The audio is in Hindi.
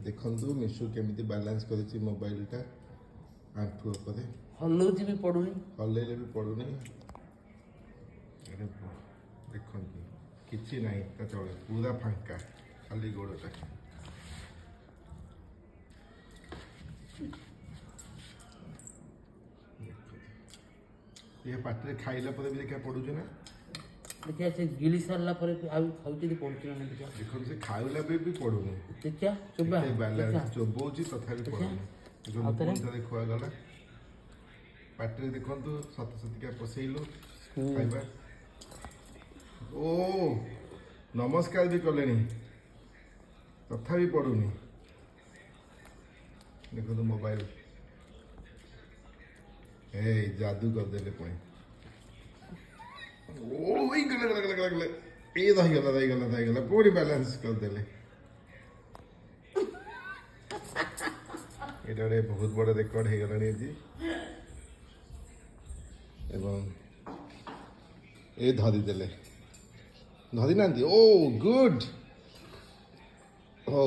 देखु मिशु केमी बालांस कर मोबाइलटा आंठू उपरे हल्लौची भी पड़ुनी हल्लैले भी पड़ुनी देखु किसी ना तले पूरा फांका खाली गोड़टा ये पाटे खाइला पर भी देखा पड़ुछ ना देखिए से गिली सारला पर आउ खाउची दे पड़ुछ ना देखिए देखो से खाइला भी पड़ुनी देखिया चोबा बालांस चोबौची तथापि पड़ुनी देखो देखुआ गला पाटे देखु सत सतिका पसैलु खाइबा ओ नमस्कार भी कले तथापि पड़ुनी देखो तो मोबाइल ए जादू कर देले पुणी ओ गले ये रहीगला पूरी बैलेंस कर देले ये गोटे बहुत बड़ रेकर्ड हो गला एवं ये धरीदेले धरी ना ओ गुड हो